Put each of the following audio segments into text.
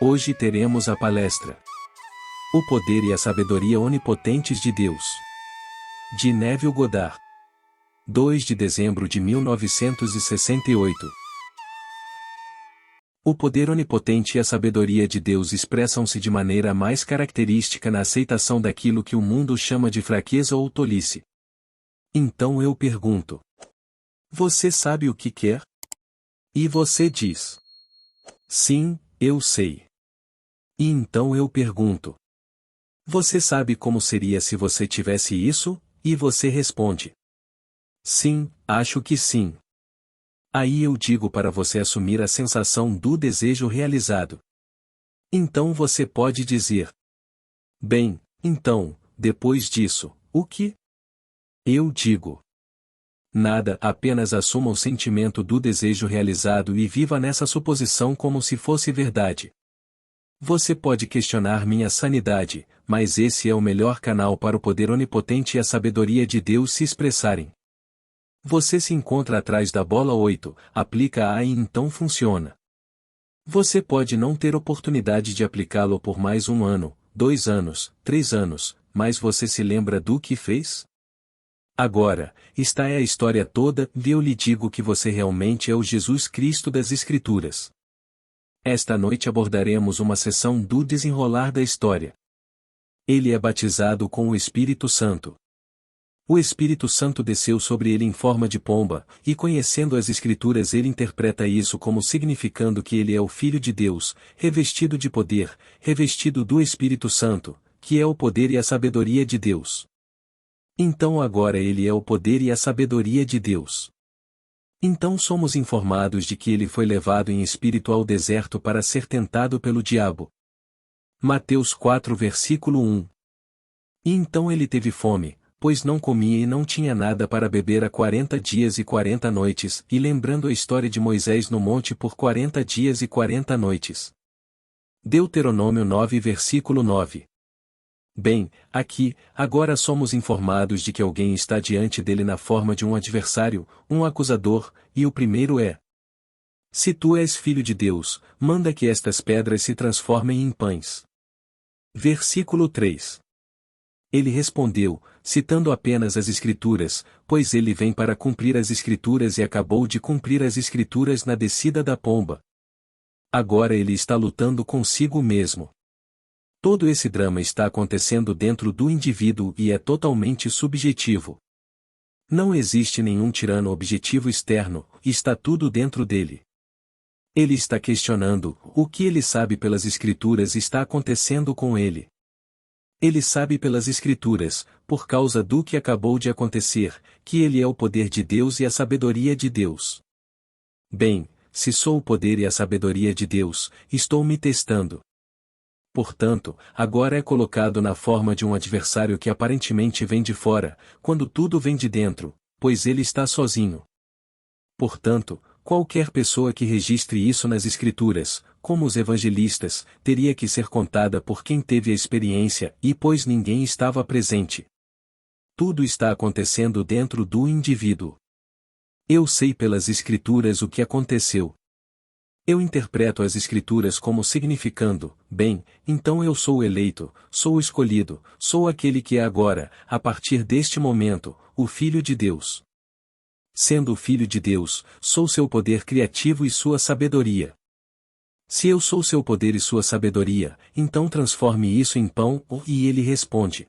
Hoje teremos a palestra O Poder e a Sabedoria Onipotentes de Deus, de Neville Goddard. 2 de dezembro de 1968. O poder onipotente e a sabedoria de Deus expressam-se de maneira mais característica na aceitação daquilo que o mundo chama de fraqueza ou tolice. Então eu pergunto: você sabe o que quer? E você diz: sim, eu sei. E então eu pergunto: você sabe como seria se você tivesse isso? E você responde: sim, acho que sim. Aí eu digo para você assumir a sensação do desejo realizado. Então você pode dizer: bem, então, depois disso, o que? Eu digo: nada, apenas assuma o sentimento do desejo realizado e viva nessa suposição como se fosse verdade. Você pode questionar minha sanidade, mas esse é o melhor canal para o poder onipotente e a sabedoria de Deus se expressarem. Você se encontra atrás da bola 8, aplica-a e então funciona. Você pode não ter oportunidade de aplicá-lo por mais 1 ano, 2 anos, 3 anos, mas você se lembra do que fez? Agora, esta é a história toda, e eu lhe digo que você realmente é o Jesus Cristo das Escrituras. Esta noite abordaremos uma seção do desenrolar da história. Ele é batizado com o Espírito Santo. O Espírito Santo desceu sobre ele em forma de pomba, e conhecendo as Escrituras ele interpreta isso como significando que ele é o Filho de Deus, revestido de poder, revestido do Espírito Santo, que é o poder e a sabedoria de Deus. Então agora ele é o poder e a sabedoria de Deus. Então somos informados de que ele foi levado em espírito ao deserto para ser tentado pelo diabo. Mateus 4 versículo 1. E então ele teve fome, pois não comia e não tinha nada para beber há 40 dias e 40 noites, e lembrando a história de Moisés no monte por 40 dias e 40 noites. Deuteronômio 9 versículo 9. Bem, aqui, agora somos informados de que alguém está diante dele na forma de um adversário, um acusador, e o primeiro é: se tu és filho de Deus, manda que estas pedras se transformem em pães. Versículo 3. Ele respondeu, citando apenas as Escrituras, pois ele vem para cumprir as Escrituras e acabou de cumprir as Escrituras na descida da pomba. Agora ele está lutando consigo mesmo. Todo esse drama está acontecendo dentro do indivíduo e é totalmente subjetivo. Não existe nenhum tirano objetivo externo, está tudo dentro dele. Ele está questionando, o que ele sabe pelas Escrituras está acontecendo com ele. Ele sabe pelas Escrituras, por causa do que acabou de acontecer, que ele é o poder de Deus e a sabedoria de Deus. Bem, se sou o poder e a sabedoria de Deus, estou me testando. Portanto, agora é colocado na forma de um adversário que aparentemente vem de fora, quando tudo vem de dentro, pois ele está sozinho. Portanto, qualquer pessoa que registre isso nas Escrituras, como os evangelistas, teria que ser contada por quem teve a experiência, e pois ninguém estava presente. Tudo está acontecendo dentro do indivíduo. Eu sei pelas Escrituras o que aconteceu. Eu interpreto as Escrituras como significando, bem, então eu sou o eleito, sou o escolhido, sou aquele que é agora, a partir deste momento, o Filho de Deus. Sendo o Filho de Deus, sou seu poder criativo e sua sabedoria. Se eu sou seu poder e sua sabedoria, então transforme isso em pão, e ele responde: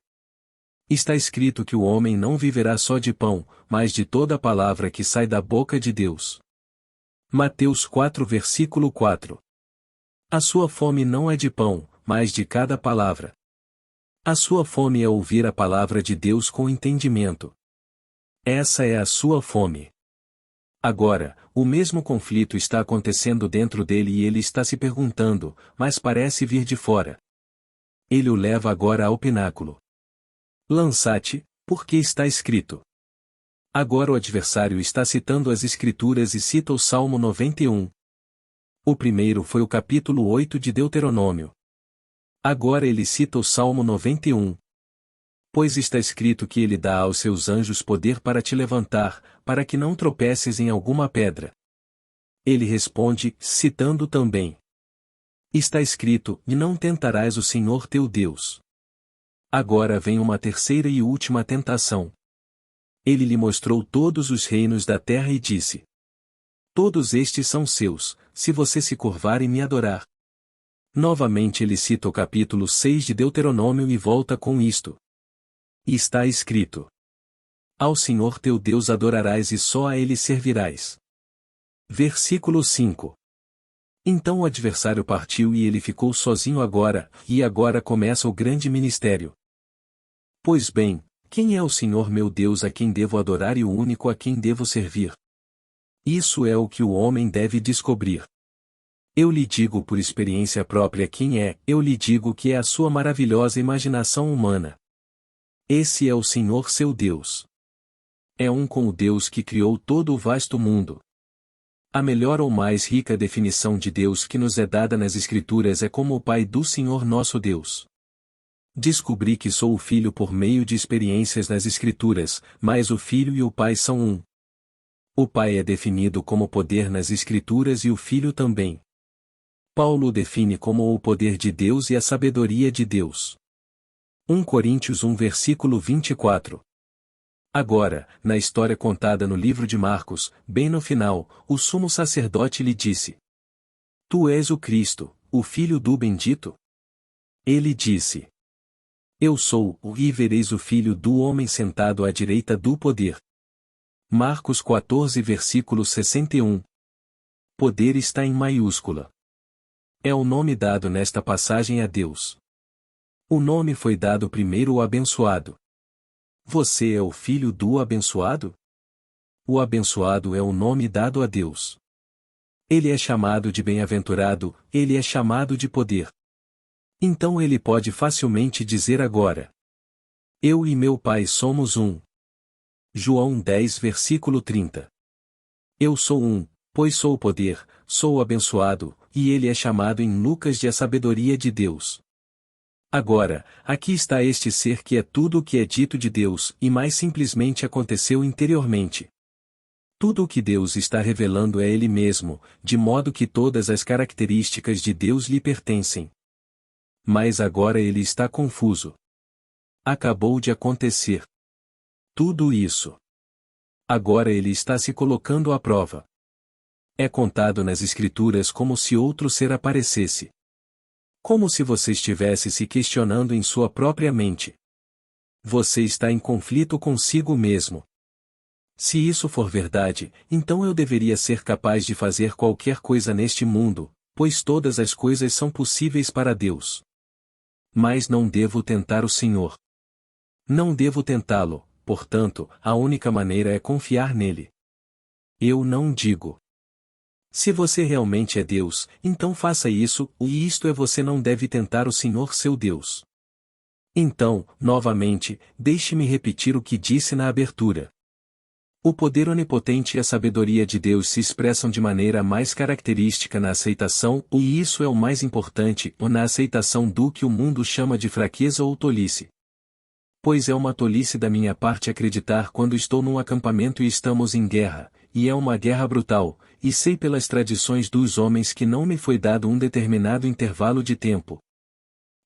está escrito que o homem não viverá só de pão, mas de toda a palavra que sai da boca de Deus. Mateus 4 versículo 4. A sua fome não é de pão, mas de cada palavra. A sua fome é ouvir a palavra de Deus com entendimento. Essa é a sua fome. Agora, o mesmo conflito está acontecendo dentro dele e ele está se perguntando, mas parece vir de fora. Ele o leva agora ao pináculo. Lançate, porque está escrito. Agora o adversário está citando as Escrituras e cita o Salmo 91. O primeiro foi o capítulo 8 de Deuteronômio. Agora ele cita o Salmo 91. Pois está escrito que ele dá aos seus anjos poder para te levantar, para que não tropeces em alguma pedra. Ele responde, citando também Está escrito: e não tentarás o Senhor teu Deus. Agora vem uma terceira e última tentação. Ele lhe mostrou todos os reinos da terra e disse: todos estes são seus, se você se curvar e me adorar. Novamente ele cita o capítulo 6 de Deuteronômio e volta com isto. E está escrito: ao Senhor teu Deus adorarás e só a ele servirás. Versículo 5. Então o adversário partiu e ele ficou sozinho agora, e agora começa o grande ministério. Pois bem, quem é o Senhor meu Deus a quem devo adorar e o único a quem devo servir? Isso é o que o homem deve descobrir. Eu lhe digo por experiência própria quem é, eu lhe digo que é a sua maravilhosa imaginação humana. Esse é o Senhor seu Deus. É um com o Deus que criou todo o vasto mundo. A melhor ou mais rica definição de Deus que nos é dada nas Escrituras é como o Pai do Senhor nosso Deus. Descobri que sou o Filho por meio de experiências nas Escrituras, mas o Filho e o Pai são um. O Pai é definido como poder nas Escrituras e o Filho também. Paulo o define como o poder de Deus e a sabedoria de Deus. 1 Coríntios 1 versículo 24. Agora, na história contada no livro de Marcos, bem no final, o sumo sacerdote lhe disse: tu és o Cristo, o Filho do Bendito? Ele disse: eu sou, e vereis o Filho do Homem sentado à direita do poder. Marcos 14 versículo 61. Poder está em maiúscula. É o nome dado nesta passagem a Deus. O nome foi dado primeiro ao abençoado. Você é o filho do abençoado? O abençoado é o nome dado a Deus. Ele é chamado de bem-aventurado, ele é chamado de poder. Então ele pode facilmente dizer agora: eu e meu Pai somos um. João 10 versículo 30. Eu sou um, pois sou o poder, sou o abençoado, e ele é chamado em Lucas de a sabedoria de Deus. Agora, aqui está este ser que é tudo o que é dito de Deus, e mais simplesmente aconteceu interiormente. Tudo o que Deus está revelando é Ele mesmo, de modo que todas as características de Deus lhe pertencem. Mas agora ele está confuso. Acabou de acontecer tudo isso. Agora ele está se colocando à prova. É contado nas Escrituras como se outro ser aparecesse. Como se você estivesse se questionando em sua própria mente. Você está em conflito consigo mesmo. Se isso for verdade, então eu deveria ser capaz de fazer qualquer coisa neste mundo, pois todas as coisas são possíveis para Deus. Mas não devo tentar o Senhor. Não devo tentá-lo, portanto, a única maneira é confiar nele. Eu não digo: se você realmente é Deus, então faça isso, e isto é, você não deve tentar o Senhor seu Deus. Então, novamente, deixe-me repetir o que disse na abertura. O poder onipotente e a sabedoria de Deus se expressam de maneira mais característica na aceitação, e isso é o mais importante, ou na aceitação do que o mundo chama de fraqueza ou tolice. Pois é uma tolice da minha parte acreditar quando estou num acampamento e estamos em guerra, e é uma guerra brutal, e sei pelas tradições dos homens que não me foi dado um determinado intervalo de tempo.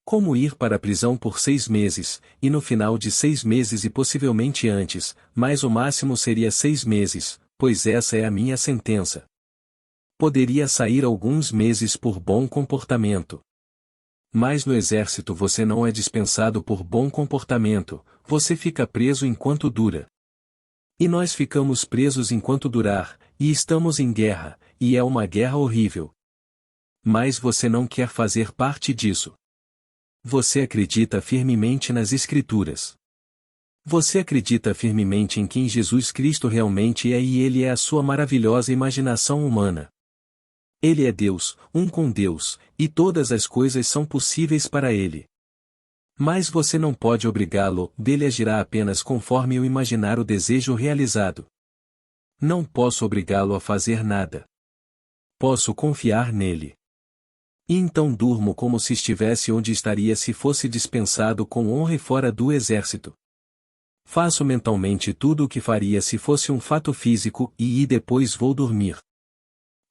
Como ir para a prisão por 6 meses, e no final de 6 meses e possivelmente antes, mas o máximo seria 6 meses, pois essa é a minha sentença. Poderia sair alguns meses por bom comportamento. Mas no exército você não é dispensado por bom comportamento, você fica preso enquanto dura. E nós ficamos presos enquanto durar, e estamos em guerra, e é uma guerra horrível. Mas você não quer fazer parte disso. Você acredita firmemente nas Escrituras. Você acredita firmemente em quem Jesus Cristo realmente é e Ele é a sua maravilhosa imaginação humana. Ele é Deus, um com Deus, e todas as coisas são possíveis para Ele. Mas você não pode obrigá-lo, dele agirá apenas conforme eu imaginar o desejo realizado. Não posso obrigá-lo a fazer nada. Posso confiar nele. E então durmo como se estivesse onde estaria se fosse dispensado com honra e fora do exército. Faço mentalmente tudo o que faria se fosse um fato físico, e depois vou dormir.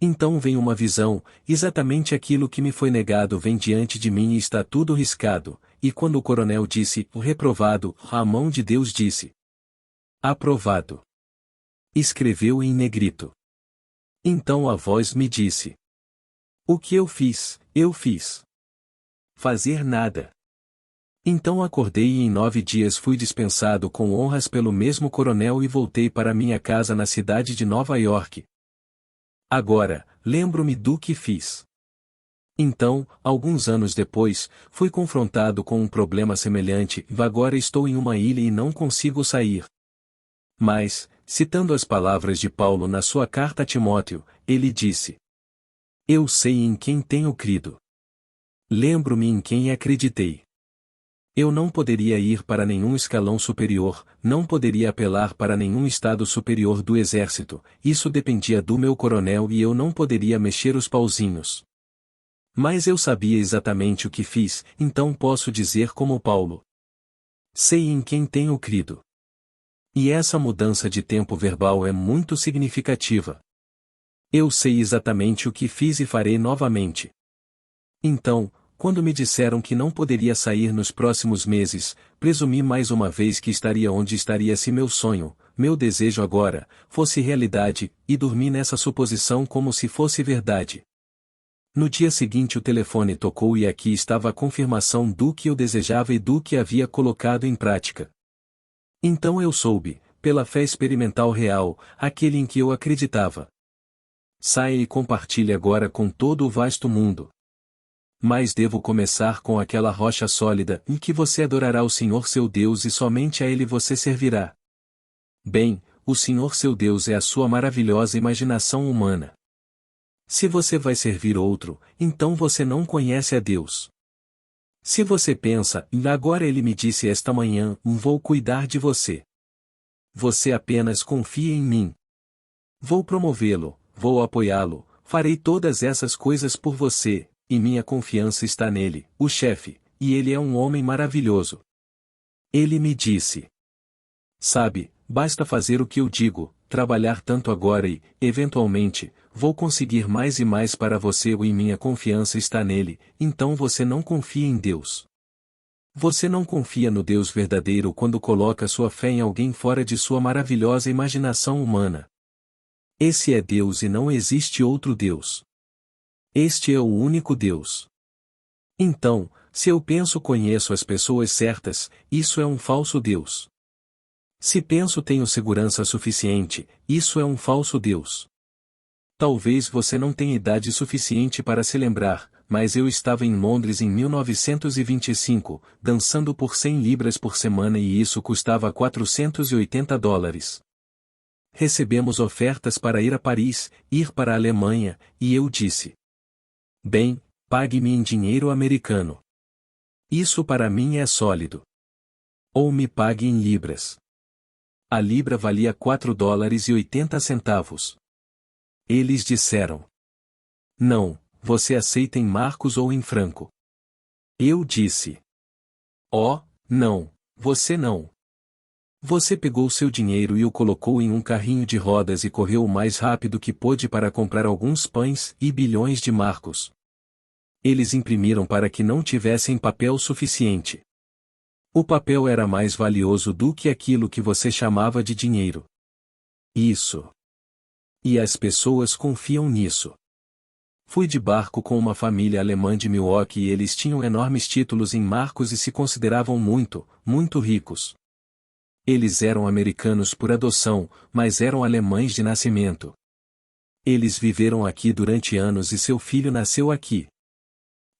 Então vem uma visão, exatamente aquilo que me foi negado vem diante de mim e está tudo riscado, e quando o coronel disse, o reprovado, a mão de Deus disse, aprovado. Escreveu em negrito. Então a voz me disse, o que eu fiz, eu fiz. Fazer nada. Então acordei e em 9 dias fui dispensado com honras pelo mesmo coronel e voltei para minha casa na cidade de Nova York. Agora, lembro-me do que fiz. Então, alguns anos depois, fui confrontado com um problema semelhante e agora estou em uma ilha e não consigo sair. Mas, citando as palavras de Paulo na sua carta a Timóteo, ele disse: eu sei em quem tenho crido. Lembro-me em quem acreditei. Eu não poderia ir para nenhum escalão superior, não poderia apelar para nenhum estado superior do exército, isso dependia do meu coronel e eu não poderia mexer os pauzinhos. Mas eu sabia exatamente o que fiz, então posso dizer como Paulo. Sei em quem tenho crido. E essa mudança de tempo verbal é muito significativa. Eu sei exatamente o que fiz e farei novamente. Então, quando me disseram que não poderia sair nos próximos meses, presumi mais uma vez que estaria onde estaria se meu sonho, meu desejo agora, fosse realidade, e dormi nessa suposição como se fosse verdade. No dia seguinte o telefone tocou e aqui estava a confirmação do que eu desejava e do que havia colocado em prática. Então eu soube, pela fé experimental real, aquele em que eu acreditava. Saia e compartilhe agora com todo o vasto mundo. Mas devo começar com aquela rocha sólida em que você adorará o Senhor seu Deus e somente a Ele você servirá. Bem, o Senhor seu Deus é a sua maravilhosa imaginação humana. Se você vai servir outro, então você não conhece a Deus. Se você pensa, agora ele me disse esta manhã, vou cuidar de você. Você apenas confia em mim. Vou promovê-lo, vou apoiá-lo, farei todas essas coisas por você, e minha confiança está nele, o chefe, e ele é um homem maravilhoso. Ele me disse: sabe, basta fazer o que eu digo, trabalhar tanto agora e, eventualmente, vou conseguir mais e mais para você e minha confiança está nele, então você não confia em Deus. Você não confia no Deus verdadeiro quando coloca sua fé em alguém fora de sua maravilhosa imaginação humana. Esse é Deus e não existe outro Deus. Este é o único Deus. Então, se eu penso conheço as pessoas certas, isso é um falso Deus. Se penso tenho segurança suficiente, isso é um falso Deus. Talvez você não tenha idade suficiente para se lembrar, mas eu estava em Londres em 1925, dançando por 100 libras por semana e isso custava $480. Recebemos ofertas para ir a Paris, ir para a Alemanha, e eu disse: bem, pague-me em dinheiro americano. Isso para mim é sólido. Ou me pague em libras. A libra valia $4,80. Eles disseram: não, você aceita em marcos ou em franco. Eu disse: oh, não, você não. Você pegou seu dinheiro e o colocou em um carrinho de rodas e correu o mais rápido que pôde para comprar alguns pães e bilhões de marcos. Eles imprimiram para que não tivessem papel suficiente. O papel era mais valioso do que aquilo que você chamava de dinheiro. Isso. E as pessoas confiam nisso. Fui de barco com uma família alemã de Milwaukee e eles tinham enormes títulos em marcos e se consideravam muito, muito ricos. Eles eram americanos por adoção, mas eram alemães de nascimento. Eles viveram aqui durante anos e seu filho nasceu aqui.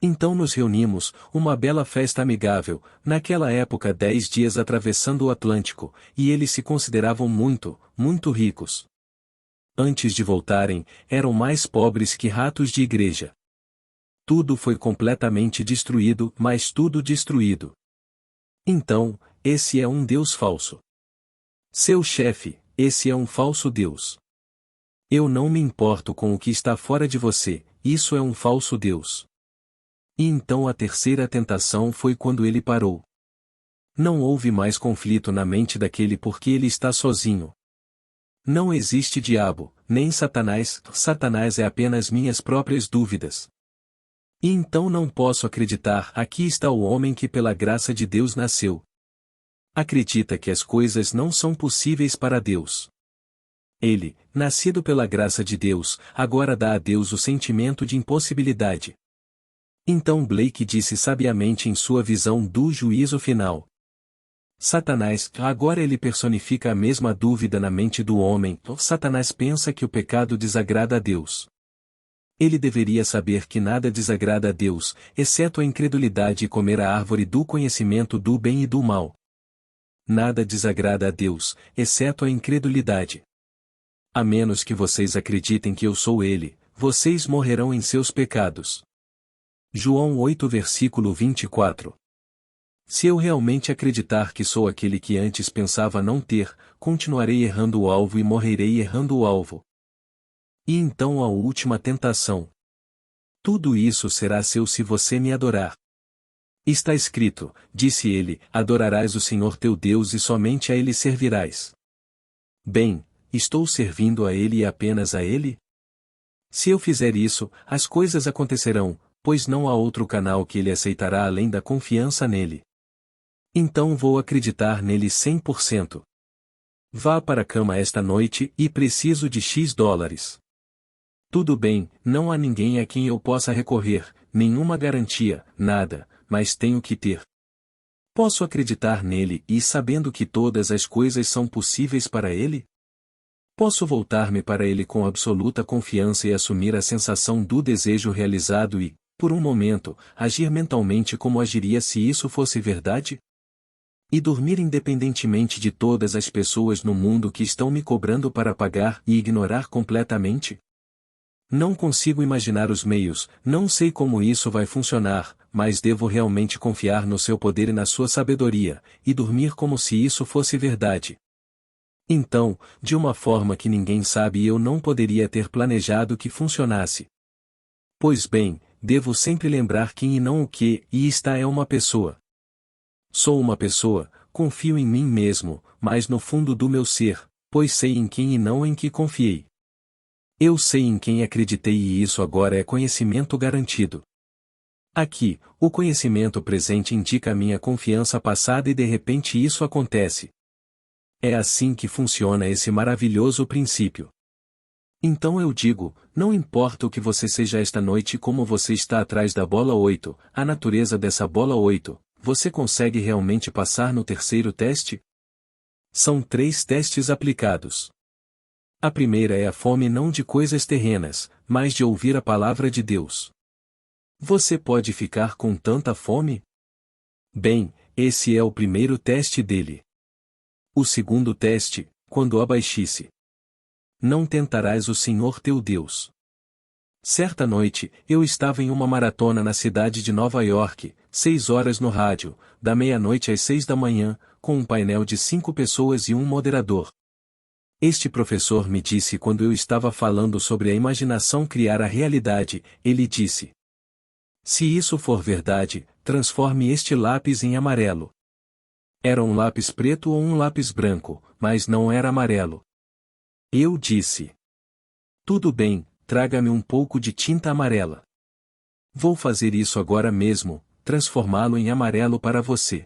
Então nos reunimos, uma bela festa amigável, naquela época 10 dias atravessando o Atlântico, e eles se consideravam muito, muito ricos. Antes de voltarem, eram mais pobres que ratos de igreja. Tudo foi completamente destruído, mas tudo destruído. Então, esse é um Deus falso. Seu chefe, esse é um falso Deus. Eu não me importo com o que está fora de você, isso é um falso Deus. E então a terceira tentação foi quando ele parou. Não houve mais conflito na mente daquele porque ele está sozinho. Não existe diabo, nem Satanás. Satanás é apenas minhas próprias dúvidas. E então não posso acreditar. Aqui está o homem que pela graça de Deus nasceu. Acredita que as coisas não são possíveis para Deus. Ele, nascido pela graça de Deus, agora dá a Deus o sentimento de impossibilidade. Então Blake disse sabiamente em sua visão do juízo final. Satanás, agora ele personifica a mesma dúvida na mente do homem. Satanás pensa que o pecado desagrada a Deus. Ele deveria saber que nada desagrada a Deus, exceto a incredulidade e comer a árvore do conhecimento do bem e do mal. Nada desagrada a Deus, exceto a incredulidade. A menos que vocês acreditem que eu sou Ele, vocês morrerão em seus pecados. João 8 versículo 24. Se eu realmente acreditar que sou aquele que antes pensava não ter, continuarei errando o alvo e morrerei errando o alvo. E então a última tentação. Tudo isso será seu se você me adorar. Está escrito, disse ele, adorarás o Senhor teu Deus e somente a Ele servirás. Bem, estou servindo a Ele e apenas a Ele? Se eu fizer isso, as coisas acontecerão, pois não há outro canal que Ele aceitará além da confiança nele. Então vou acreditar nele 100%. Vá para a cama esta noite e preciso de X dólares. Tudo bem, não há ninguém a quem eu possa recorrer, nenhuma garantia, nada, mas tenho que ter. Posso acreditar nele e sabendo que todas as coisas são possíveis para ele? Posso voltar-me para ele com absoluta confiança e assumir a sensação do desejo realizado e, por um momento, agir mentalmente como agiria se isso fosse verdade? E dormir independentemente de todas as pessoas no mundo que estão me cobrando para pagar e ignorar completamente? Não consigo imaginar os meios, não sei como isso vai funcionar, mas devo realmente confiar no seu poder e na sua sabedoria, e dormir como se isso fosse verdade. Então, de uma forma que ninguém sabe eu não poderia ter planejado que funcionasse. Pois bem, devo sempre lembrar quem e não o que, e esta é uma pessoa. Sou uma pessoa, confio em mim mesmo, mas no fundo do meu ser, pois sei em quem e não em que confiei. Eu sei em quem acreditei e isso agora é conhecimento garantido. Aqui, o conhecimento presente indica a minha confiança passada e de repente isso acontece. É assim que funciona esse maravilhoso princípio. Então eu digo, não importa o que você seja esta noite como você está atrás da bola 8, a natureza dessa bola 8, você consegue realmente passar no terceiro teste? São 3 testes aplicados. A primeira é a fome não de coisas terrenas, mas de ouvir a palavra de Deus. Você pode ficar com tanta fome? Bem, esse é o primeiro teste dele. O segundo teste, quando abaixisse. Não tentarás o Senhor teu Deus. Certa noite, eu estava em uma maratona na cidade de Nova York, 6 horas no rádio, da meia-noite às 6 da manhã, com um painel de 5 pessoas e um moderador. Este professor me disse quando eu estava falando sobre a imaginação criar a realidade, ele disse: se isso for verdade, transforme este lápis em amarelo. Era um lápis preto ou um lápis branco, mas não era amarelo. Eu disse: tudo bem, traga-me um pouco de tinta amarela. Vou fazer isso agora mesmo, transformá-lo em amarelo para você.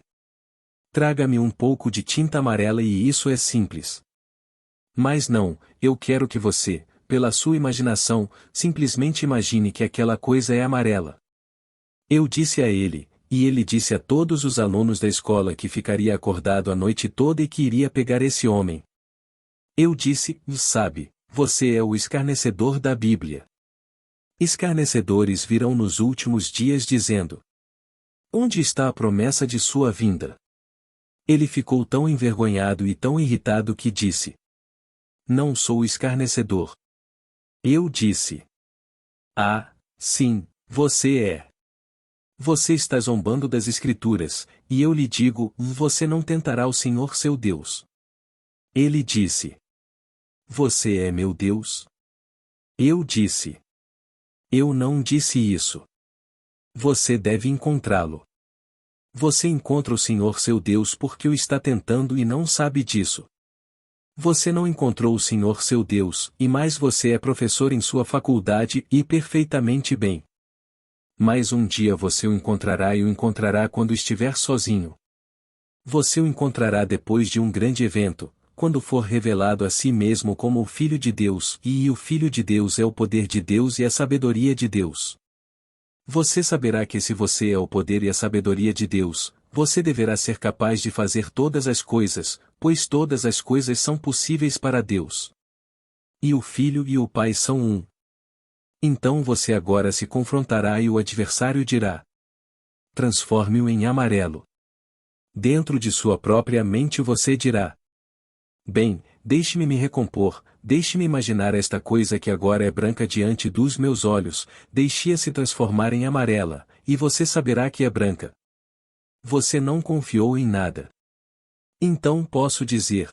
Traga-me um pouco de tinta amarela e isso é simples. Mas não, eu quero que você, pela sua imaginação, simplesmente imagine que aquela coisa é amarela. Eu disse a ele, e ele disse a todos os alunos da escola que ficaria acordado a noite toda e que iria pegar esse homem. Eu disse, sabe, você é o escarnecedor da Bíblia. Escarnecedores virão nos últimos dias dizendo: onde está a promessa de sua vinda? Ele ficou tão envergonhado e tão irritado que disse: não sou escarnecedor. Eu disse: ah, sim, você é. Você está zombando das Escrituras, e eu lhe digo, você não tentará o Senhor seu Deus. Ele disse: você é meu Deus? Eu disse: eu não disse isso. Você deve encontrá-lo. Você encontra o Senhor seu Deus porque o está tentando e não sabe disso. Você não encontrou o Senhor seu Deus, e mais você é professor em sua faculdade e perfeitamente bem. Mas um dia você o encontrará e o encontrará quando estiver sozinho. Você o encontrará depois de um grande evento, quando for revelado a si mesmo como o Filho de Deus, e o Filho de Deus é o poder de Deus e a sabedoria de Deus. Você saberá que se você é o poder e a sabedoria de Deus, você deverá ser capaz de fazer todas as coisas, pois todas as coisas são possíveis para Deus. E o Filho e o Pai são um. Então você agora se confrontará e o adversário dirá: transforme-o em amarelo. Dentro de sua própria mente você dirá: bem, deixe-me me recompor, deixe-me imaginar esta coisa que agora é branca diante dos meus olhos, deixe-a se transformar em amarela, e você saberá que é branca. Você não confiou em nada. Então posso dizer: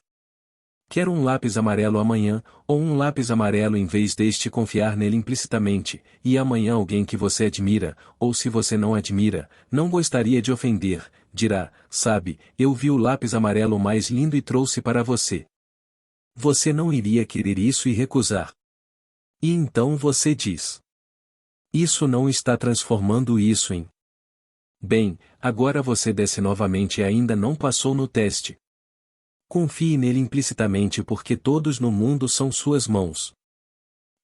quero um lápis amarelo amanhã, ou um lápis amarelo em vez deste confiar nele implicitamente, e amanhã alguém que você admira, ou se você não admira, não gostaria de ofender, dirá: sabe, eu vi o lápis amarelo mais lindo e trouxe para você. Você não iria querer isso e recusar. E então você diz: isso não está transformando isso em. Bem, agora você desce novamente e ainda não passou no teste. Confie nele implicitamente porque todos no mundo são suas mãos.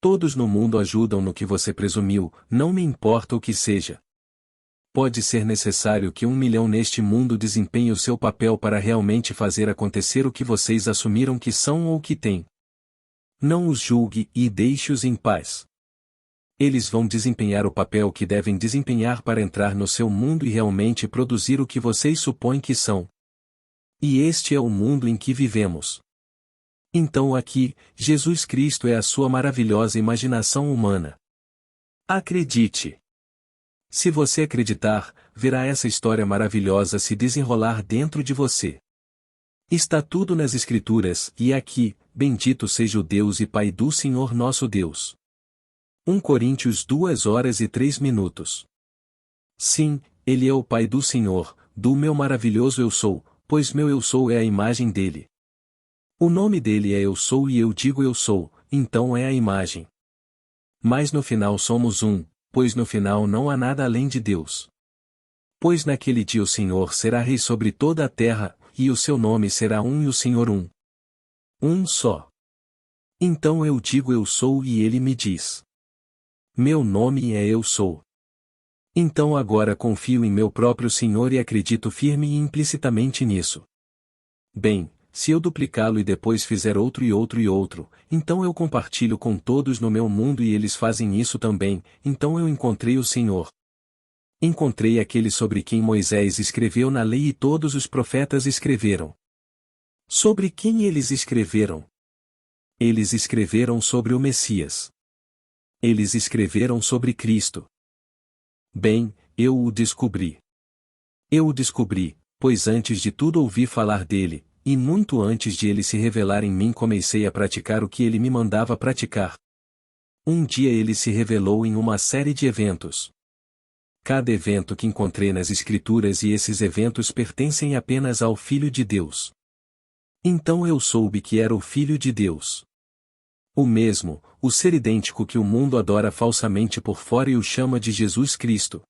Todos no mundo ajudam no que você presumiu, não me importa o que seja. Pode ser necessário que 1 milhão neste mundo desempenhe o seu papel para realmente fazer acontecer o que vocês assumiram que são ou que têm. Não os julgue e deixe-os em paz. Eles vão desempenhar o papel que devem desempenhar para entrar no seu mundo e realmente produzir o que vocês supõem que são. E este é o mundo em que vivemos. Então aqui, Jesus Cristo é a sua maravilhosa imaginação humana. Acredite! Se você acreditar, verá essa história maravilhosa se desenrolar dentro de você. Está tudo nas Escrituras, e aqui, bendito seja o Deus e Pai do Senhor nosso Deus. 1 Coríntios 2h03. Sim, Ele é o Pai do Senhor, do meu maravilhoso eu sou, pois meu eu sou é a imagem dele. O nome dele é Eu Sou e eu digo Eu Sou, então é a imagem. Mas no final somos um, pois no final não há nada além de Deus. Pois naquele dia o Senhor será rei sobre toda a terra, e o seu nome será um e o Senhor um. Um só. Então eu digo Eu Sou e ele me diz: meu nome é Eu Sou. Então agora confio em meu próprio Senhor e acredito firme e implicitamente nisso. Bem, se eu duplicá-lo e depois fizer outro e outro e outro, então eu compartilho com todos no meu mundo e eles fazem isso também, então eu encontrei o Senhor. Encontrei aquele sobre quem Moisés escreveu na lei e todos os profetas escreveram. Sobre quem eles escreveram? Eles escreveram sobre o Messias. Eles escreveram sobre Cristo. Bem, eu o descobri. Eu o descobri, pois antes de tudo ouvi falar dele, e muito antes de ele se revelar em mim comecei a praticar o que ele me mandava praticar. Um dia ele se revelou em uma série de eventos. Cada evento que encontrei nas Escrituras e esses eventos pertencem apenas ao Filho de Deus. Então eu soube que era o Filho de Deus. O mesmo, o ser idêntico que o mundo adora falsamente por fora e o chama de Jesus Cristo.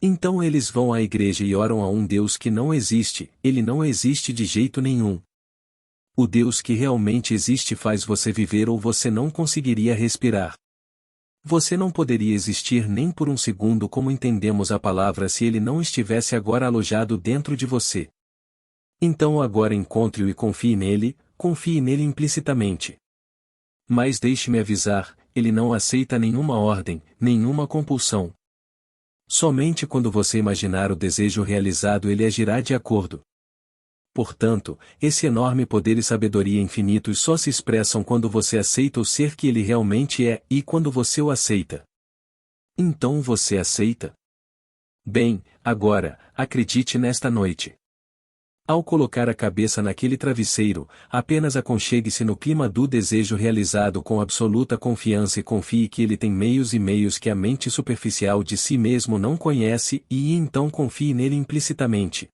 Então eles vão à igreja e oram a um Deus que não existe, ele não existe de jeito nenhum. O Deus que realmente existe faz você viver ou você não conseguiria respirar. Você não poderia existir nem por um segundo como entendemos a palavra se ele não estivesse agora alojado dentro de você. Então agora encontre-o e confie nele implicitamente. Mas deixe-me avisar, ele não aceita nenhuma ordem, nenhuma compulsão. Somente quando você imaginar o desejo realizado ele agirá de acordo. Portanto, esse enorme poder e sabedoria infinitos só se expressam quando você aceita o ser que ele realmente é, e quando você o aceita. Então você aceita? Bem, agora, acredite nesta noite. Ao colocar a cabeça naquele travesseiro, apenas aconchegue-se no clima do desejo realizado com absoluta confiança e confie que ele tem meios e meios que a mente superficial de si mesmo não conhece e então confie nele implicitamente.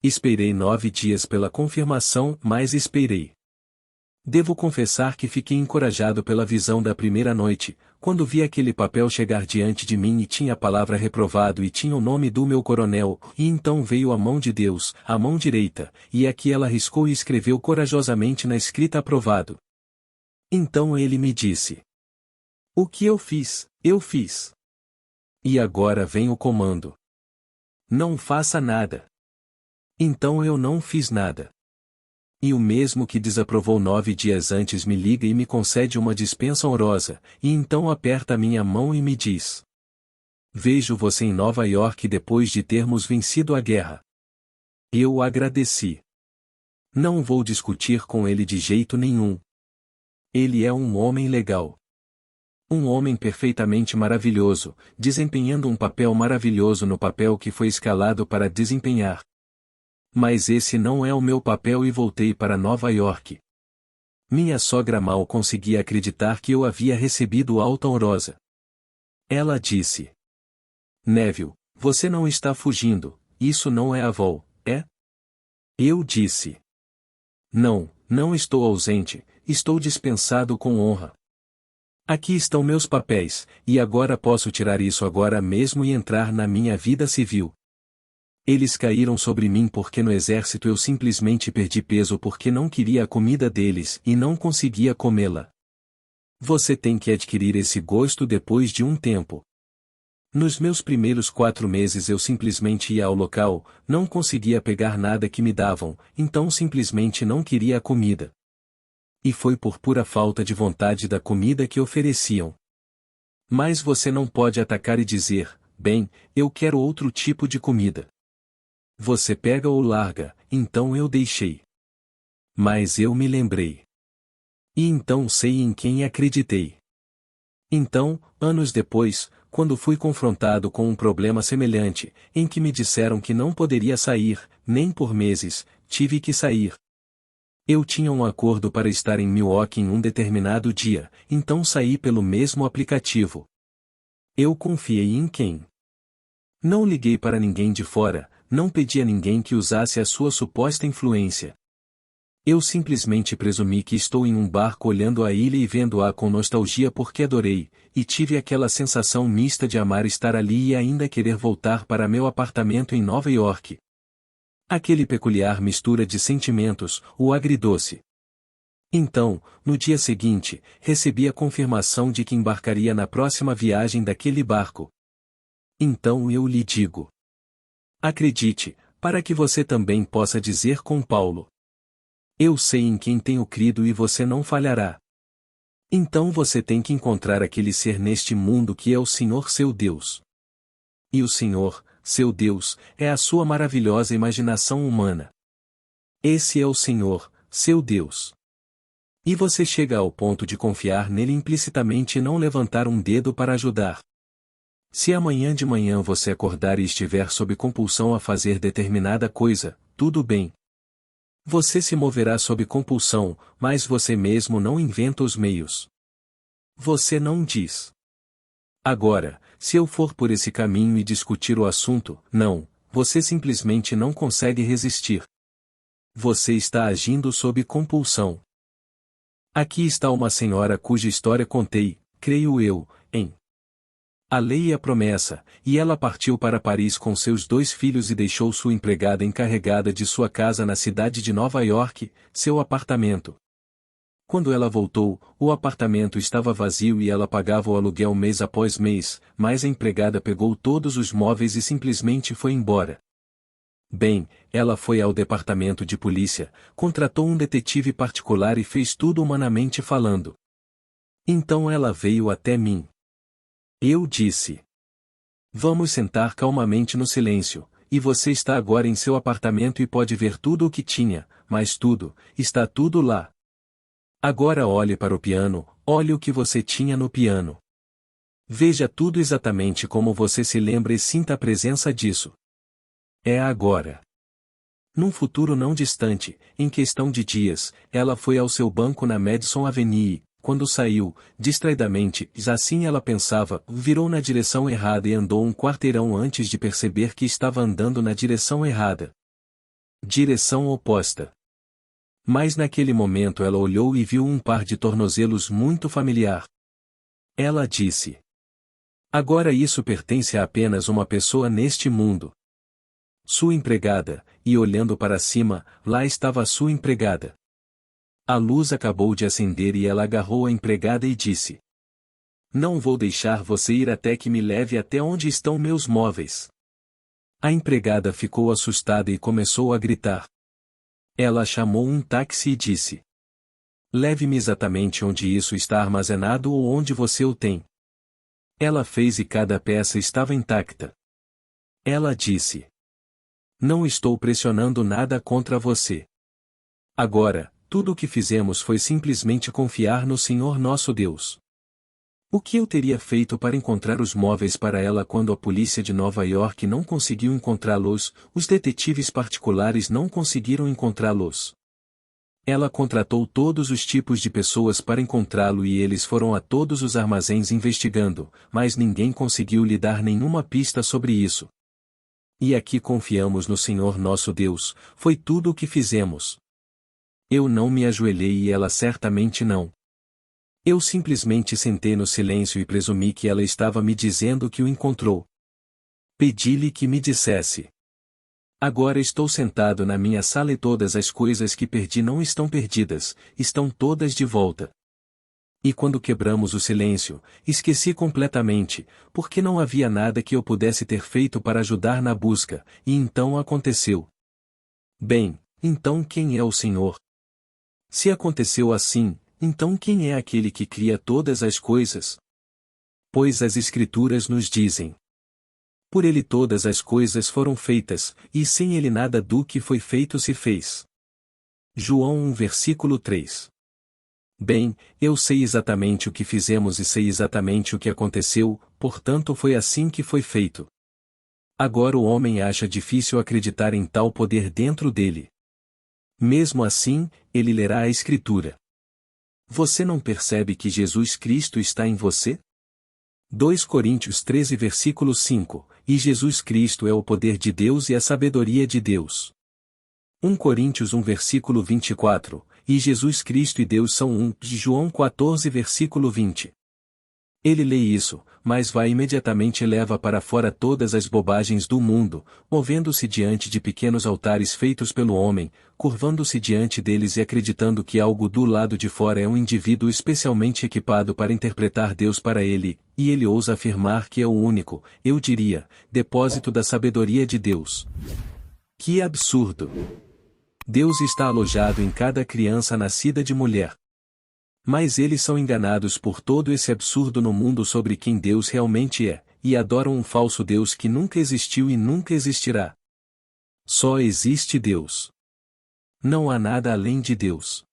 Esperei 9 dias pela confirmação, mas esperei. Devo confessar que fiquei encorajado pela visão da primeira noite, quando vi aquele papel chegar diante de mim e tinha a palavra reprovado e tinha o nome do meu coronel, e então veio a mão de Deus, a mão direita, e aqui ela riscou e escreveu corajosamente na escrita aprovado. Então ele me disse: o que eu fiz, eu fiz. E agora vem o comando. Não faça nada. Então eu não fiz nada. E o mesmo que desaprovou 9 dias antes me liga e me concede uma dispensa honrosa, e então aperta minha mão e me diz: vejo você em Nova York depois de termos vencido a guerra. Eu agradeci. Não vou discutir com ele de jeito nenhum. Ele é um homem legal. Um homem perfeitamente maravilhoso, desempenhando um papel maravilhoso no papel que foi escalado para desempenhar. Mas esse não é o meu papel e voltei para Nova York. Minha sogra mal conseguia acreditar que eu havia recebido alta honrosa. Ela disse: Neville, você não está fugindo, isso não é avó, é? Eu disse: não, não estou ausente, estou dispensado com honra. Aqui estão meus papéis, e agora posso tirar isso agora mesmo e entrar na minha vida civil. Eles caíram sobre mim porque no exército eu simplesmente perdi peso porque não queria a comida deles e não conseguia comê-la. Você tem que adquirir esse gosto depois de um tempo. Nos meus primeiros 4 meses eu simplesmente ia ao local, não conseguia pegar nada que me davam, então simplesmente não queria a comida. E foi por pura falta de vontade da comida que ofereciam. Mas você não pode atacar e dizer: bem, eu quero outro tipo de comida. Você pega ou larga, então eu deixei. Mas eu me lembrei. E então sei em quem acreditei. Então, anos depois, quando fui confrontado com um problema semelhante, em que me disseram que não poderia sair, nem por meses, tive que sair. Eu tinha um acordo para estar em Milwaukee em um determinado dia, então saí pelo mesmo aplicativo. Eu confiei em quem? Não liguei para ninguém de fora, não pedi a ninguém que usasse a sua suposta influência. Eu simplesmente presumi que estou em um barco olhando a ilha e vendo-a com nostalgia porque adorei, e tive aquela sensação mista de amar estar ali e ainda querer voltar para meu apartamento em Nova York. Aquele peculiar mistura de sentimentos, o agridoce. Então, no dia seguinte, recebi a confirmação de que embarcaria na próxima viagem daquele barco. Então eu lhe digo: acredite, para que você também possa dizer com Paulo: eu sei em quem tenho crido e você não falhará. Então você tem que encontrar aquele ser neste mundo que é o Senhor seu Deus. E o Senhor, seu Deus, é a sua maravilhosa imaginação humana. Esse é o Senhor, seu Deus. E você chega ao ponto de confiar nele implicitamente e não levantar um dedo para ajudar. Se amanhã de manhã você acordar e estiver sob compulsão a fazer determinada coisa, tudo bem. Você se moverá sob compulsão, mas você mesmo não inventa os meios. Você não diz: agora, se eu for por esse caminho e discutir o assunto, não, você simplesmente não consegue resistir. Você está agindo sob compulsão. Aqui está uma senhora cuja história contei, creio eu, em A Lei e a Promessa, e ela partiu para Paris com seus 2 filhos e deixou sua empregada encarregada de sua casa na cidade de Nova York, seu apartamento. Quando ela voltou, o apartamento estava vazio e ela pagava o aluguel mês após mês, mas a empregada pegou todos os móveis e simplesmente foi embora. Bem, ela foi ao departamento de polícia, contratou um detetive particular e fez tudo humanamente falando. Então ela veio até mim. Eu disse: vamos sentar calmamente no silêncio, e você está agora em seu apartamento e pode ver tudo o que tinha, mas tudo, está tudo lá. Agora olhe para o piano, olhe o que você tinha no piano. Veja tudo exatamente como você se lembra e sinta a presença disso. É agora. Num futuro não distante, em questão de dias, ela foi ao seu banco na Madison Avenue. Quando saiu, distraidamente, assim ela pensava, virou na direção errada e andou um quarteirão antes de perceber que estava andando na direção errada. Direção oposta. Mas naquele momento ela olhou e viu um par de tornozelos muito familiar. Ela disse: agora isso pertence a apenas uma pessoa neste mundo. Sua empregada, e olhando para cima, lá estava sua empregada. A luz acabou de acender e ela agarrou a empregada e disse: não vou deixar você ir até que me leve até onde estão meus móveis. A empregada ficou assustada e começou a gritar. Ela chamou um táxi e disse: leve-me exatamente onde isso está armazenado ou onde você o tem. Ela fez e cada peça estava intacta. Ela disse: não estou pressionando nada contra você. Agora, tudo o que fizemos foi simplesmente confiar no Senhor nosso Deus. O que eu teria feito para encontrar os móveis para ela quando a polícia de Nova York não conseguiu encontrá-los, os detetives particulares não conseguiram encontrá-los? Ela contratou todos os tipos de pessoas para encontrá-lo e eles foram a todos os armazéns investigando, mas ninguém conseguiu lhe dar nenhuma pista sobre isso. E aqui confiamos no Senhor nosso Deus, foi tudo o que fizemos. Eu não me ajoelhei e ela certamente não. Eu simplesmente sentei no silêncio e presumi que ela estava me dizendo que o encontrou. Pedi-lhe que me dissesse: agora estou sentado na minha sala e todas as coisas que perdi não estão perdidas, estão todas de volta. E quando quebramos o silêncio, esqueci completamente, porque não havia nada que eu pudesse ter feito para ajudar na busca, e então aconteceu. Bem, então quem é o Senhor? Se aconteceu assim, então quem é aquele que cria todas as coisas? Pois as Escrituras nos dizem: por ele todas as coisas foram feitas, e sem ele nada do que foi feito se fez. João 1 versículo 3. Bem, eu sei exatamente o que fizemos e sei exatamente o que aconteceu, portanto foi assim que foi feito. Agora o homem acha difícil acreditar em tal poder dentro dele. Mesmo assim, ele lerá a Escritura. Você não percebe que Jesus Cristo está em você? 2 Coríntios 13 versículo 5, e Jesus Cristo é o poder de Deus e a sabedoria de Deus. 1 Coríntios 1 versículo 24, e Jesus Cristo e Deus são um, de João 14 versículo 20. Ele lê isso, mas vai imediatamente e leva para fora todas as bobagens do mundo, movendo-se diante de pequenos altares feitos pelo homem, curvando-se diante deles e acreditando que algo do lado de fora é um indivíduo especialmente equipado para interpretar Deus para ele, e ele ousa afirmar que é o único, eu diria, depósito da sabedoria de Deus. Que absurdo! Deus está alojado em cada criança nascida de mulher. Mas eles são enganados por todo esse absurdo no mundo sobre quem Deus realmente é, e adoram um falso Deus que nunca existiu e nunca existirá. Só existe Deus. Não há nada além de Deus.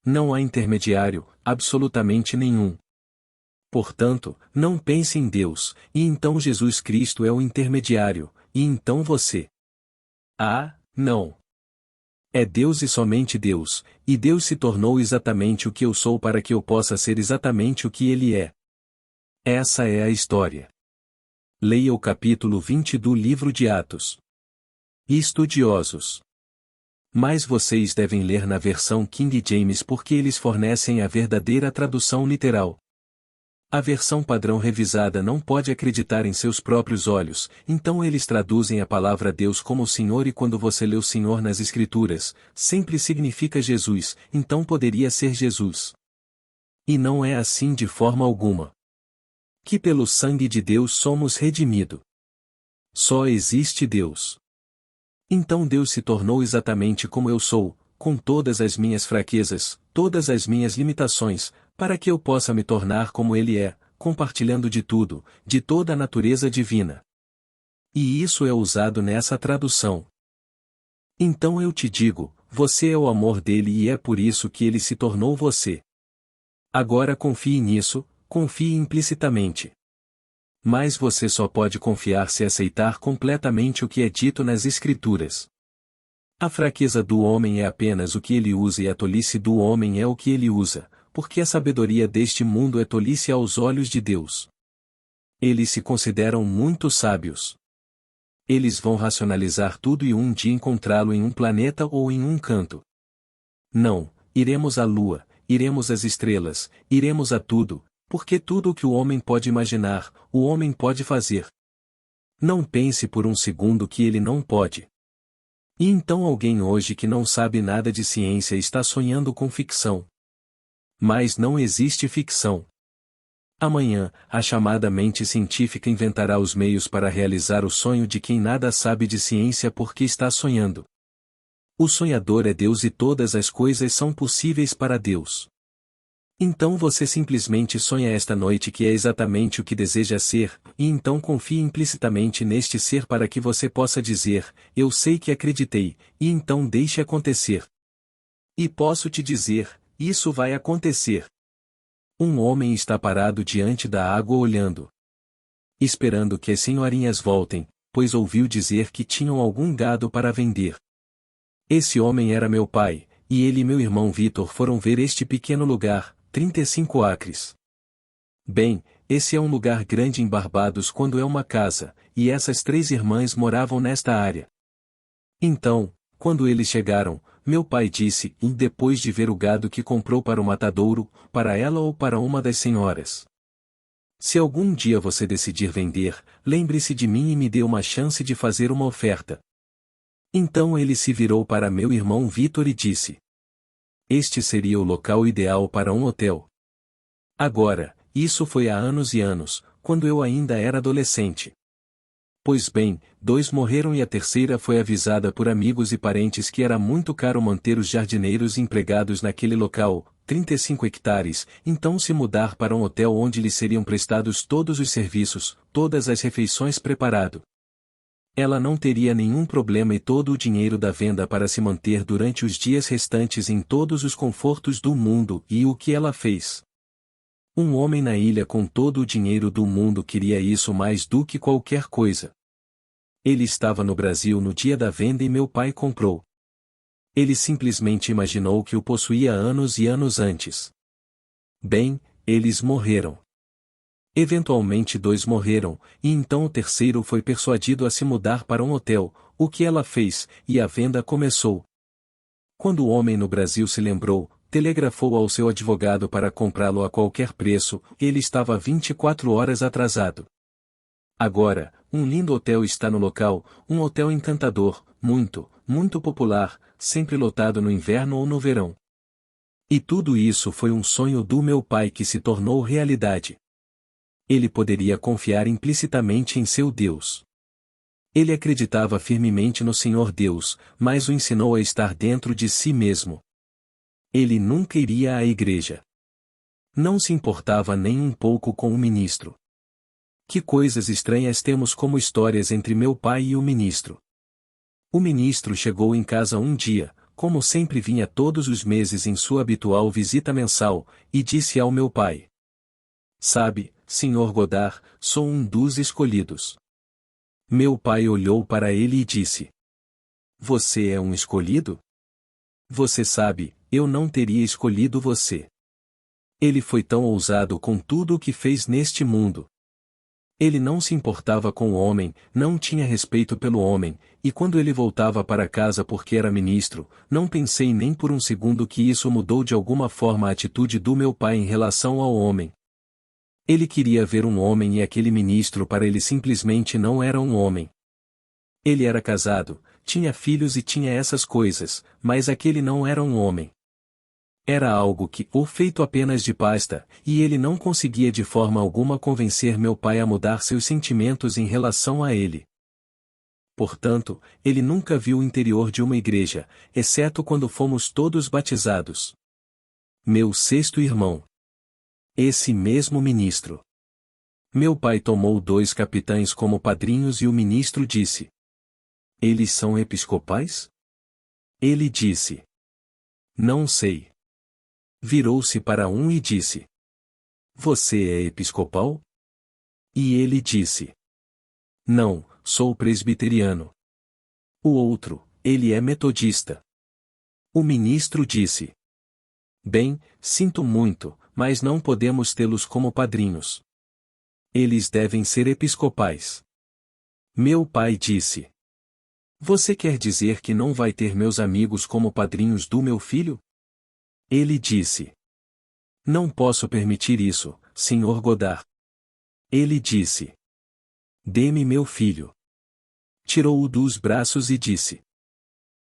Não há intermediário, absolutamente nenhum. Portanto, não pense em Deus, e então Jesus Cristo é o intermediário, e então você. Ah, não. É Deus e somente Deus, e Deus se tornou exatamente o que eu sou para que eu possa ser exatamente o que Ele é. Essa é a história. Leia o capítulo 20 do livro de Atos. Estudiosos. Mas vocês devem ler na versão King James porque eles fornecem a verdadeira tradução literal. A versão padrão revisada não pode acreditar em seus próprios olhos, então eles traduzem a palavra Deus como Senhor e quando você lê o Senhor nas Escrituras, sempre significa Jesus, então poderia ser Jesus. E não é assim de forma alguma. Que pelo sangue de Deus somos redimidos. Só existe Deus. Então Deus se tornou exatamente como eu sou, com todas as minhas fraquezas, todas as minhas limitações, para que eu possa me tornar como Ele é, compartilhando de tudo, de toda a natureza divina. E isso é usado nessa tradução. Então eu te digo, você é o amor dele e é por isso que ele se tornou você. Agora confie nisso, confie implicitamente. Mas você só pode confiar se aceitar completamente o que é dito nas Escrituras. A fraqueza do homem é apenas o que ele usa e a tolice do homem é o que ele usa, porque a sabedoria deste mundo é tolice aos olhos de Deus. Eles se consideram muito sábios. Eles vão racionalizar tudo e um dia encontrá-lo em um planeta ou em um canto. Não, iremos à lua, iremos às estrelas, iremos a tudo, porque tudo o que o homem pode imaginar, o homem pode fazer. Não pense por um segundo que ele não pode. E então alguém hoje que não sabe nada de ciência está sonhando com ficção. Mas não existe ficção. Amanhã, a chamada mente científica inventará os meios para realizar o sonho de quem nada sabe de ciência porque está sonhando. O sonhador é Deus e todas as coisas são possíveis para Deus. Então você simplesmente sonha esta noite que é exatamente o que deseja ser, e então confie implicitamente neste ser para que você possa dizer, eu sei que acreditei, e então deixe acontecer. E posso te dizer, isso vai acontecer. Um homem está parado diante da água olhando. Esperando que as senhorinhas voltem, pois ouviu dizer que tinham algum gado para vender. Esse homem era meu pai, e ele e meu irmão Vitor foram ver este pequeno lugar, 35 acres. Bem, esse é um lugar grande em Barbados quando é uma casa, e essas 3 irmãs moravam nesta área. Então, quando eles chegaram, meu pai disse, depois de ver o gado que comprou para o matadouro, para ela ou para uma das senhoras. Se algum dia você decidir vender, lembre-se de mim e me dê uma chance de fazer uma oferta. Então ele se virou para meu irmão Vitor e disse: este seria o local ideal para um hotel. Agora, isso foi há anos e anos, quando eu ainda era adolescente. Pois bem, 2 morreram e a terceira foi avisada por amigos e parentes que era muito caro manter os jardineiros empregados naquele local, 35 hectares, então se mudar para um hotel onde lhes seriam prestados todos os serviços, todas as refeições preparado. Ela não teria nenhum problema e todo o dinheiro da venda para se manter durante os dias restantes em todos os confortos do mundo, e o que ela fez? Um homem na ilha com todo o dinheiro do mundo queria isso mais do que qualquer coisa. Ele estava no Brasil no dia da venda e meu pai comprou. Ele simplesmente imaginou que o possuía anos e anos antes. Bem, eles morreram. Eventualmente 2 morreram, e então o terceiro foi persuadido a se mudar para um hotel, o que ela fez, e a venda começou. Quando o homem no Brasil se lembrou, telegrafou ao seu advogado para comprá-lo a qualquer preço, ele estava 24 horas atrasado. Agora, um lindo hotel está no local, um hotel encantador, muito popular, sempre lotado no inverno ou no verão. E tudo isso foi um sonho do meu pai que se tornou realidade. Ele poderia confiar implicitamente em seu Deus. Ele acreditava firmemente no Senhor Deus, mas o ensinou a estar dentro de si mesmo. Ele nunca iria à igreja. Não se importava nem um pouco com o ministro. Que coisas estranhas temos como histórias entre meu pai e o ministro. O ministro chegou em casa um dia, como sempre vinha todos os meses em sua habitual visita mensal, e disse ao meu pai: sabe, Sr. Godard, sou um dos escolhidos. Meu pai olhou para ele e disse: você é um escolhido? Você sabe, eu não teria escolhido você. Ele foi tão ousado com tudo o que fez neste mundo. Ele não se importava com o homem, não tinha respeito pelo homem, e quando ele voltava para casa porque era ministro, não pensei nem por um segundo que isso mudou de alguma forma a atitude do meu pai em relação ao homem. Ele queria ver um homem e aquele ministro para ele simplesmente não era um homem. Ele era casado, tinha filhos e tinha essas coisas, mas aquele não era um homem. Era algo que, ou feito apenas de pasta, e ele não conseguia de forma alguma convencer meu pai a mudar seus sentimentos em relação a ele. Portanto, ele nunca viu o interior de uma igreja, exceto quando fomos todos batizados. Meu 6º irmão. Esse mesmo ministro. Meu pai tomou 2 capitães como padrinhos e o ministro disse: eles são episcopais? Ele disse: não sei. Virou-se para um e disse: você é episcopal? E ele disse: não, sou presbiteriano. O outro, ele é metodista. O ministro disse: bem, sinto muito, mas não podemos tê-los como padrinhos. Eles devem ser episcopais. Meu pai disse: você quer dizer que não vai ter meus amigos como padrinhos do meu filho? Ele disse: Não posso permitir isso, Sr. Godard. Ele disse: Dê-me meu filho. Tirou-o dos braços e disse: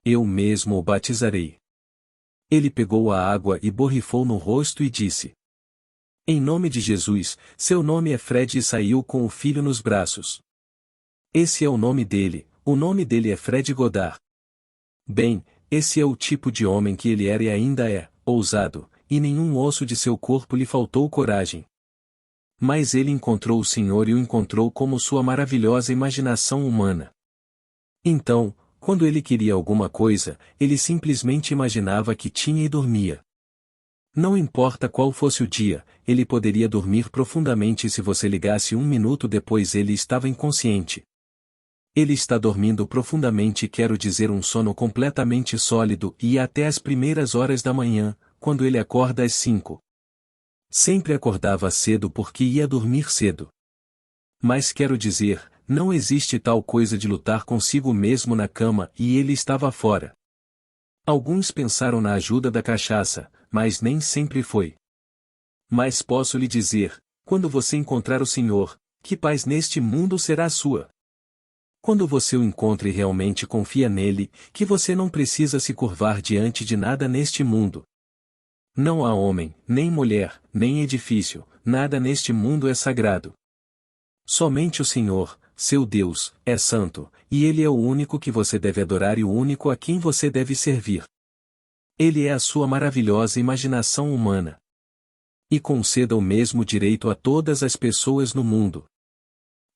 Eu mesmo o batizarei. Ele pegou a água e borrifou no rosto e disse: Em nome de Jesus, seu nome é Fred, e saiu com o filho nos braços. Esse é o nome dele é Fred Godard. Bem, esse é o tipo de homem que ele era e ainda é, ousado, e nenhum osso de seu corpo lhe faltou coragem. Mas ele encontrou o Senhor e o encontrou como sua maravilhosa imaginação humana. Então, quando ele queria alguma coisa, ele simplesmente imaginava que tinha e dormia. Não importa qual fosse o dia, ele poderia dormir profundamente, e se você ligasse um minuto depois ele estava inconsciente. Ele está dormindo profundamente, quero dizer, um sono completamente sólido, e até as primeiras horas da manhã, quando ele acorda às 5. Sempre acordava cedo porque ia dormir cedo. Mas quero dizer, não existe tal coisa de lutar consigo mesmo na cama, e ele estava fora. Alguns pensaram na ajuda da cachaça, mas nem sempre foi. Mas posso lhe dizer, quando você encontrar o Senhor, que paz neste mundo será sua. Quando você o encontra e realmente confia nele, que você não precisa se curvar diante de nada neste mundo. Não há homem, nem mulher, nem edifício, nada neste mundo é sagrado. Somente o Senhor, seu Deus, é santo, e Ele é o único que você deve adorar e o único a quem você deve servir. Ele é a sua maravilhosa imaginação humana. E conceda o mesmo direito a todas as pessoas no mundo.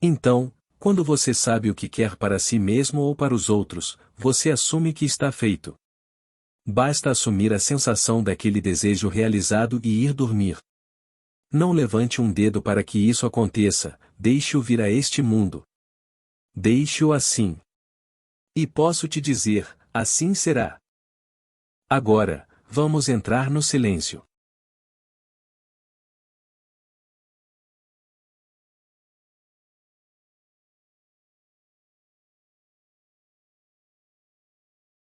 Então, quando você sabe o que quer para si mesmo ou para os outros, você assume que está feito. Basta assumir a sensação daquele desejo realizado e ir dormir. Não levante um dedo para que isso aconteça, deixe-o vir a este mundo. Deixe-o assim. E posso te dizer, assim será. Agora, vamos entrar no silêncio.